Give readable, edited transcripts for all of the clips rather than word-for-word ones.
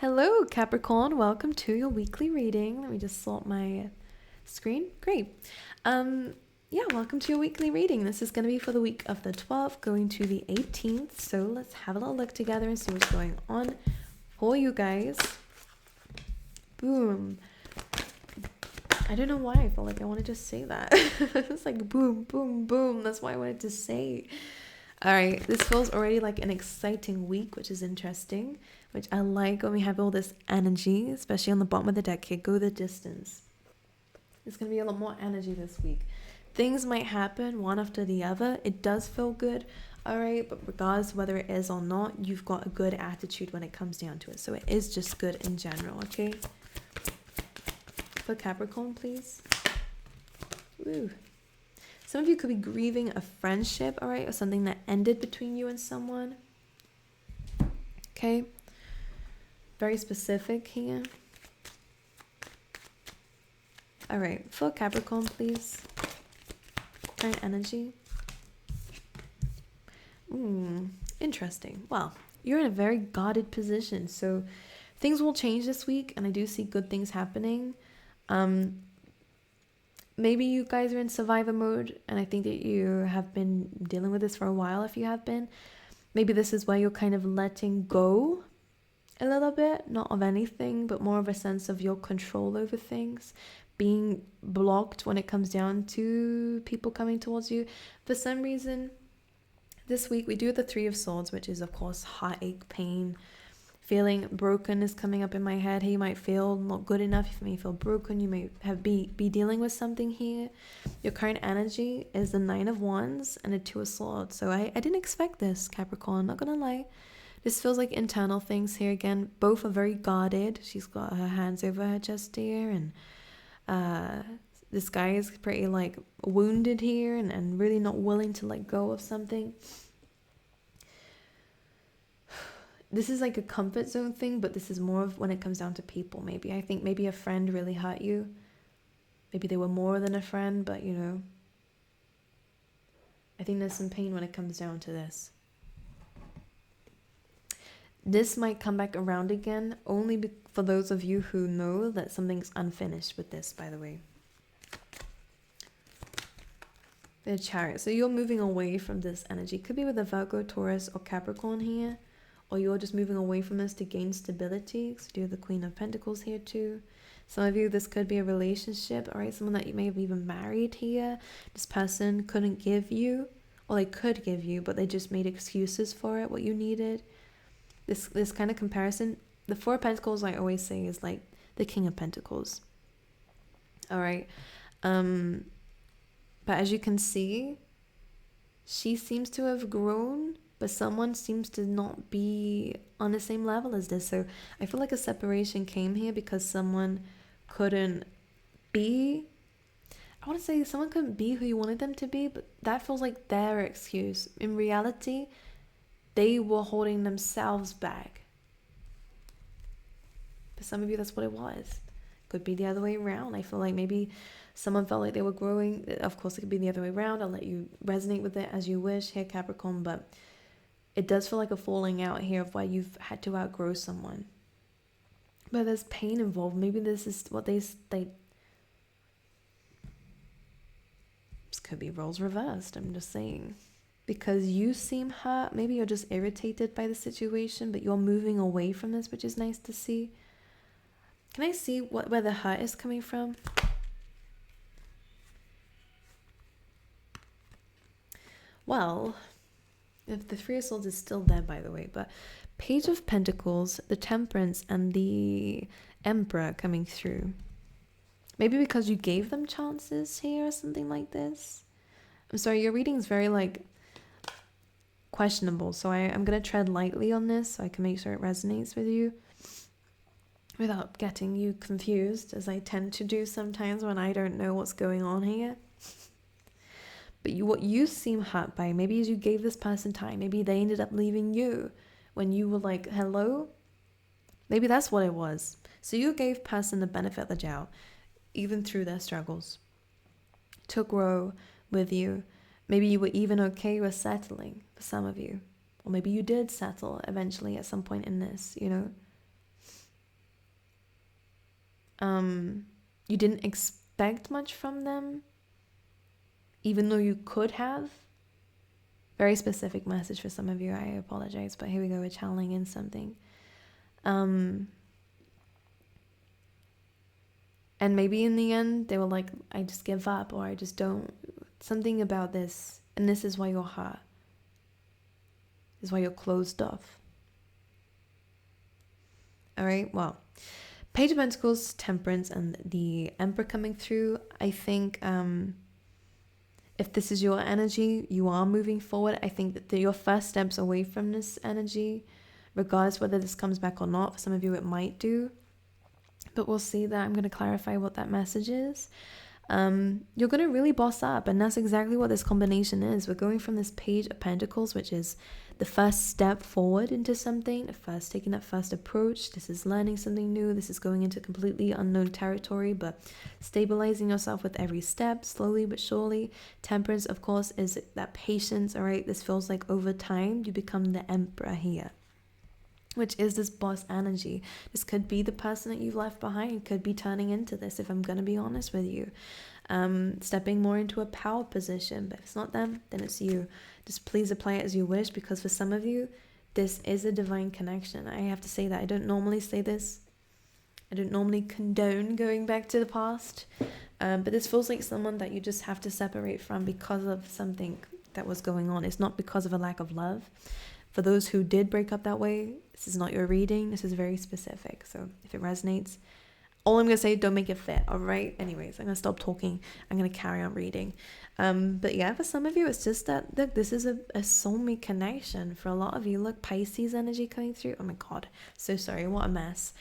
Hello, Capricorn. Welcome to your weekly reading. Let me just sort my screen. Great. Welcome to your weekly reading. This is going to be for the week of the 12th going to the 18th. So let's have a little look together and see what's going on for you guys. Boom. I don't know why I felt like I wanted to say that. It's like boom, boom, boom. That's why I wanted to say. All right, this feels already like an exciting week, which is interesting, which I like when we have all this energy, especially on the bottom of the deck here. Go the distance. There's going to be a lot more energy this week. Things might happen one after the other. It does feel good, all right, but regardless whether it is or not, you've got a good attitude when it comes down to it. So it is just good in general, okay? For Capricorn, please. Woo. Some of you could be grieving a friendship, all right, or something that ended between you and someone. Okay? Very specific here. All right, for Capricorn, please. Current energy. Interesting. Well, you're in a very guarded position, so things will change this week, and I do see good things happening. Maybe you guys are in survivor mode, and I think that you have been dealing with this for a while. If you have been, maybe this is where you're kind of letting go a little bit, not of anything, but more of a sense of your control over things, being blocked when it comes down to people coming towards you. For some reason, this week we do the Three of Swords, which is, of course, heartache, pain. Feeling broken is coming up in my head. Hey, you might feel not good enough. You may feel broken. You may be dealing with something here. Your current energy is the Nine of Wands and a Two of Swords. So I didn't expect this, Capricorn. Not gonna lie. This feels like internal things here again. Both are very guarded. She's got her hands over her chest here, and this guy is pretty like wounded here and really not willing to let go of something. This is like a comfort zone thing, but this is more of when it comes down to people, maybe. I think maybe a friend really hurt you. Maybe they were more than a friend, but I think there's some pain when it comes down to this. This might come back around again, only for those of you who know that something's unfinished with this, by the way. The Chariot. So you're moving away from this energy. Could be with a Virgo, Taurus, or Capricorn here. Or you're just moving away from this to gain stability. So you have the Queen of Pentacles here too. Some of you, this could be a relationship, all right? Someone that you may have even married here. This person couldn't give you, or they could give you, but they just made excuses for it, what you needed. This kind of comparison. The Four of Pentacles, I always say, is like the King of Pentacles. All right. But as you can see, she seems to have grown, but someone seems to not be on the same level as this. So I feel like a separation came here because someone couldn't be, I want to say someone couldn't be who you wanted them to be, but that feels like their excuse. In reality, they were holding themselves back. For some of you, that's what it was. Could be the other way around. I feel like maybe someone felt like they were growing. Of course, it could be the other way around. I'll let you resonate with it as you wish here, Capricorn, but it does feel like a falling out here of why you've had to outgrow someone. But there's pain involved. Maybe this is what they this could be roles reversed, I'm just saying. Because you seem hurt. Maybe you're just irritated by the situation, but you're moving away from this, which is nice to see. Can I see where the hurt is coming from? Well, if the Three of Swords is still there, by the way, but Page of Pentacles, the Temperance, and the Emperor coming through. Maybe because you gave them chances here or something like this. I'm sorry, your reading's very questionable, so I'm going to tread lightly on this so I can make sure it resonates with you without getting you confused, as I tend to do sometimes when I don't know what's going on here. But what you seem hurt by, maybe is you gave this person time. Maybe they ended up leaving you when you were like, hello? Maybe that's what it was. So you gave person the benefit of the doubt, even through their struggles, to grow with you. Maybe you were even okay with settling for some of you. Or maybe you did settle eventually at some point in this, You didn't expect much from them, even though you could have. Very specific message for some of you. I apologize, but here we go. We're channeling in something. And maybe in the end, they were like, I just give up, or I just don't. Something about this. And this is why you're hurt. This is why you're closed off. All right, well. Page of Pentacles, Temperance, and the Emperor coming through. I think if this is your energy, you are moving forward. I think that your first steps away from this energy, regardless whether this comes back or not. For some of you, it might do. But we'll see that. I'm going to clarify what that message is. You're going to really boss up. And that's exactly what this combination is. We're going from this Page of Pentacles, which is the first step forward into something, taking that first approach. This is learning something new. This is going into completely unknown territory, but stabilizing yourself with every step, slowly but surely. Temperance, of course, is that patience, all right? This feels like over time, you become the Emperor here, which is this boss energy. This could be the person that you've left behind, could be turning into this, if I'm going to be honest with you. Stepping more into a power position, but if it's not them, then it's you. Just please apply it as you wish, because for some of you, this is a divine connection. I have to say that. I don't normally say this. I don't normally condone going back to the past, but this feels like someone that you just have to separate from because of something that was going on. It's not because of a lack of love. For those who did break up that way, this is not your reading. This is very specific. So if it resonates, all I'm going to say, don't make it fit, all right? Anyways, I'm going to stop talking. I'm going to carry on reading. But yeah, for some of you, it's just that, look, this is a soulmate connection. For a lot of you, look, Pisces energy coming through. Oh my God, so sorry, what a mess.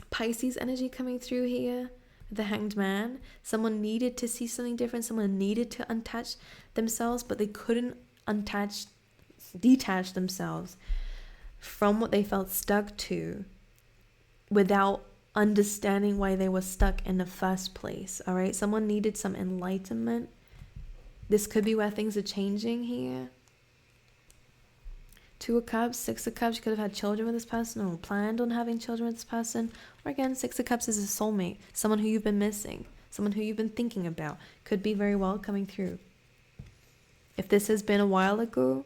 Pisces energy coming through here. The Hanged Man. Someone needed to see something different. Someone needed to untouch themselves, but they couldn't detach themselves from what they felt stuck to without understanding why they were stuck in the first place. All right, someone needed some enlightenment. This could be where things are changing here. Two of Cups, Six of Cups. You could have had children with this person, or planned on having children with this person. Or again, Six of Cups is a soulmate, someone who you've been missing, someone who you've been thinking about. Could be very well coming through. If this has been a while ago,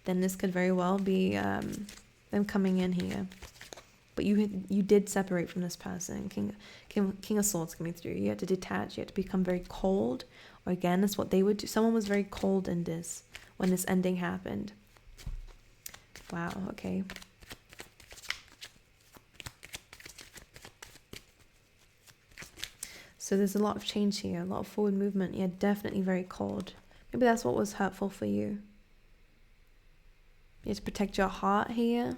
then this could very well be them coming in here. But you did separate from this person. King of Swords coming through. You had to detach. You had to become very cold. Or again, that's what they would do. Someone was very cold in this when this ending happened. Wow, okay. So there's a lot of change here. A lot of forward movement. Yeah, definitely very cold. Maybe that's what was hurtful for you. You have to protect your heart here.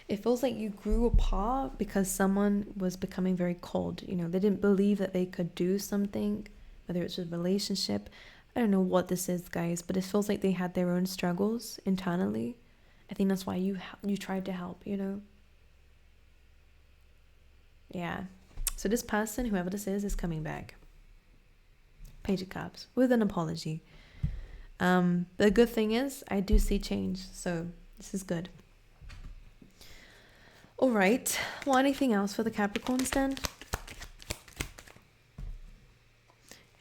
It feels like you grew apart because someone was becoming very cold. You know, they didn't believe that they could do something, whether it's a relationship. I don't know what this is, guys, but it feels like they had their own struggles internally. I think that's why you tried to help, you know? Yeah. So this person, whoever this is coming back. Page of Cups with an apology. The good thing is I do see change, so this is good. All right. Well, anything else for the Capricorns then?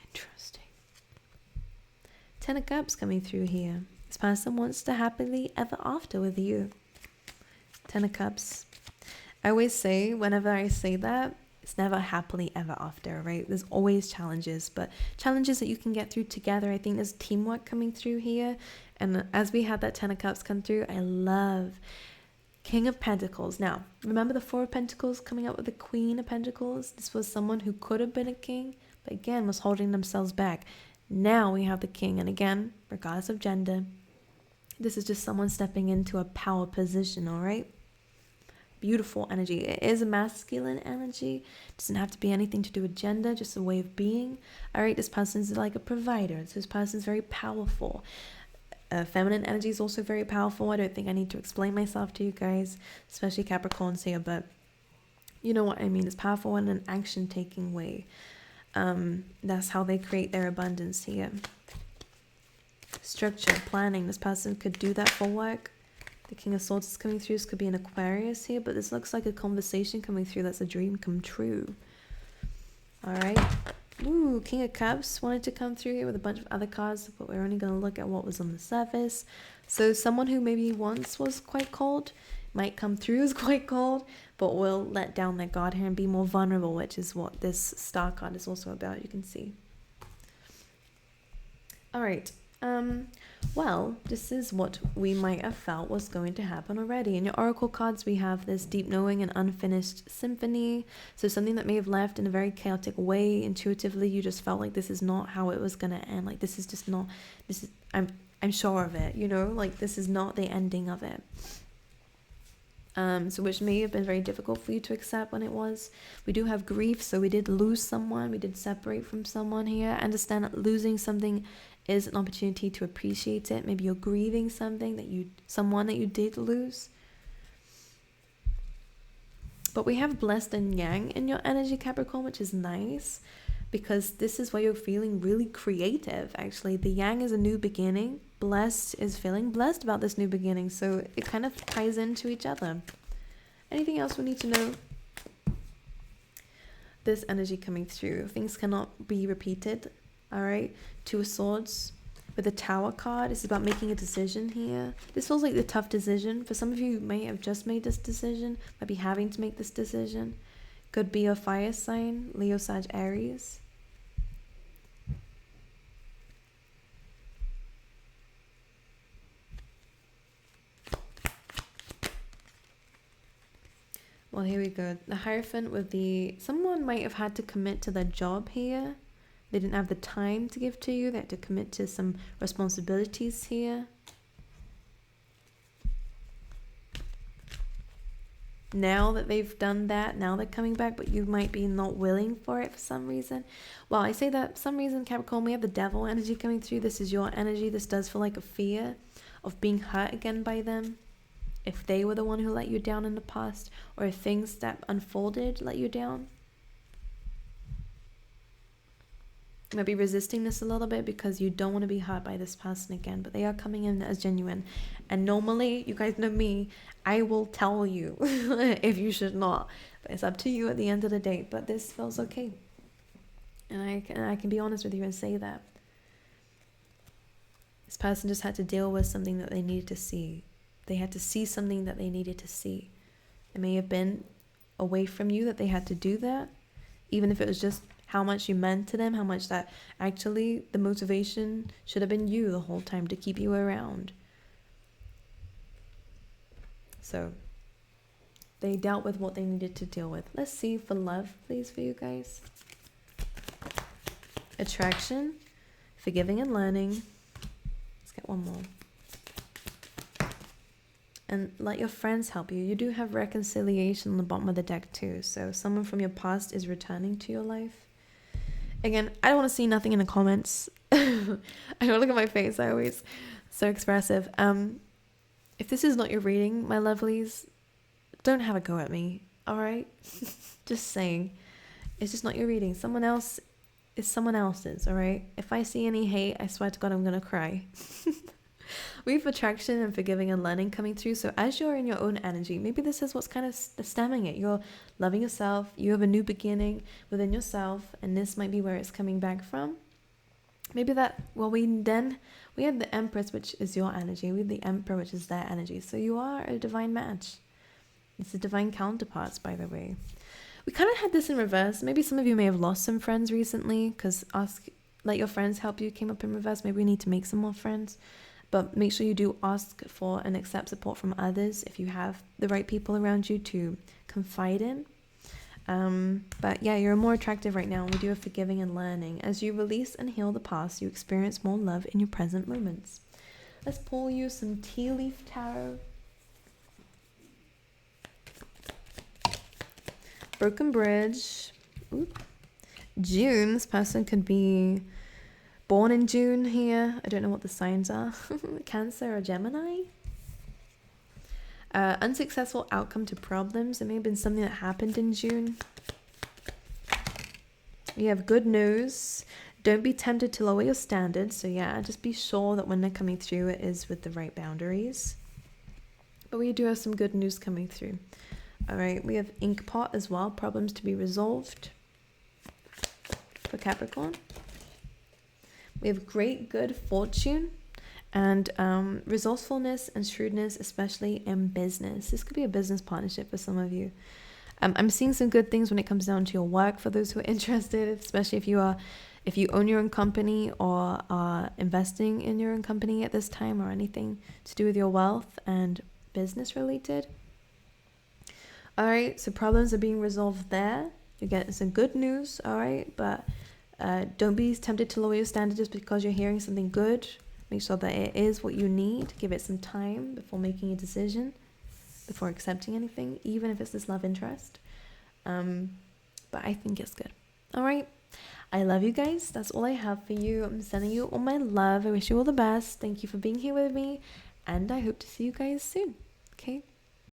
Interesting. Ten of Cups coming through here. This person wants to happily ever after with you. Ten of Cups. I always say, whenever I say that, it's never happily ever after, right? There's always challenges, but challenges that you can get through together. I think there's teamwork coming through here. And as we had that Ten of Cups come through, I love King of Pentacles. Now, remember the Four of Pentacles coming up with the Queen of Pentacles? This was someone who could have been a king, but again, was holding themselves back. Now we have the King. And again, regardless of gender, this is just someone stepping into a power position, all right? Beautiful energy. It is a masculine energy. It doesn't have to be anything to do with gender, just a way of being. All right, this person's like a provider. This person's very powerful. Feminine energy is also very powerful. I don't think I need to explain myself to you guys, especially Capricorns here, but you know what I mean. It's powerful in an action-taking way. That's how they create their abundance here. Structure, planning. This person could do that for work. The King of Swords is coming through. This could be an Aquarius here, but this looks like a conversation coming through that's a dream come true. All right. Ooh, King of Cups wanted to come through here with a bunch of other cards, but we're only going to look at what was on the surface. So someone who maybe once was quite cold might come through as quite cold, but will let down their guard here and be more vulnerable, which is what this Star card is also about, you can see. All right. Well, this is what we might have felt was going to happen already. In your oracle cards, we have this deep knowing and unfinished symphony. So something that may have left in a very chaotic way. Intuitively, you just felt like this is not how it was going to end. Like this is just not, this is, I'm sure of it, you know, like this is not the ending of it. So which may have been very difficult for you to accept when it was. We do have grief, so we did lose someone, we did separate from someone here. Understand that losing something is an opportunity to appreciate it. Maybe you're grieving someone that you did lose. But we have blessed and yang in your energy, Capricorn, which is nice because this is where you're feeling really creative. Actually, the yang is a new beginning. Blessed is feeling blessed about this new beginning, so it kind of ties into each other. Anything else we need to know? This energy coming through, things cannot be repeated. All right, Two of Swords with the Tower card. It's about making a decision here. This feels like the tough decision for some of you. May have just made this decision, might be having to make this decision. Could be a fire sign, Leo, Sag, Aries. Well, here we go. The Hierophant with the... Someone might have had to commit to their job here. They didn't have the time to give to you. They had to commit to some responsibilities here. Now that they've done that, now they're coming back, but you might be not willing for it for some reason. Well, I say that for some reason, Capricorn, we have the Devil energy coming through. This is your energy. This does feel like a fear of being hurt again by them. If they were the one who let you down in the past, or if things that unfolded let you down. You might be resisting this a little bit because you don't want to be hurt by this person again, but they are coming in as genuine. And normally, you guys know me, I will tell you if you should not. But it's up to you at the end of the day. But this feels okay. And I can be honest with you and say that. This person just had to deal with something that they needed to see. They had to see something that they needed to see. It may have been away from you that they had to do that, even if it was just how much you meant to them, how much that actually the motivation should have been you the whole time to keep you around. So they dealt with what they needed to deal with. Let's see for love, please, for you guys. Attraction, forgiving and learning. Let's get one more. And let your friends help you. You do have reconciliation on the bottom of the deck too. So someone from your past is returning to your life. Again, I don't want to see nothing in the comments. I don't look at my face. I always so expressive. If this is not your reading, my lovelies, don't have a go at me. All right? Just saying. It's just not your reading. Someone else is someone else's. All right? If I see any hate, I swear to God, I'm going to cry. We have attraction and forgiving and learning coming through. So as you're in your own energy, maybe this is what's kind of stemming it. You're loving yourself. You have a new beginning within yourself. And this might be where it's coming back from. Maybe that, well, we have the Empress, which is your energy. We have the Emperor, which is their energy. So you are a divine match. It's a divine counterparts, by the way. We kind of had this in reverse. Maybe some of you may have lost some friends recently because let your friends help you came up in reverse. Maybe we need to make some more friends. But make sure you do ask for and accept support from others if you have the right people around you to confide in. But yeah, you're more attractive right now. We do have forgiving and learning. As you release and heal the past, you experience more love in your present moments. Let's pull you some tea leaf tarot. Broken bridge. Oop. June. This person could be born in June here. I don't know what the signs are. Cancer or Gemini. Unsuccessful outcome to problems. It may have been something that happened in June. We have good news. Don't be tempted to lower your standards. So yeah, just be sure that when they're coming through, it is with the right boundaries. But we do have some good news coming through. All right, we have ink pot as well, problems to be resolved for Capricorn. We have great good fortune and resourcefulness and shrewdness, especially in business. This could be a business partnership for some of you. I'm seeing some good things when it comes down to your work for those who are interested, especially if you own your own company or are investing in your own company at this time, or anything to do with your wealth and business related. All right, so problems are being resolved there. You get some good news, all right, but don't be tempted to lower your standard just because you're hearing something good. Make sure that it is what you need. Give it some time before making a decision, before accepting anything, even if it's this love interest. But I think it's good. All right. I love you guys. That's all I have for you. I'm sending you all my love. I wish you all the best. Thank you for being here with me. And I hope to see you guys soon. Okay.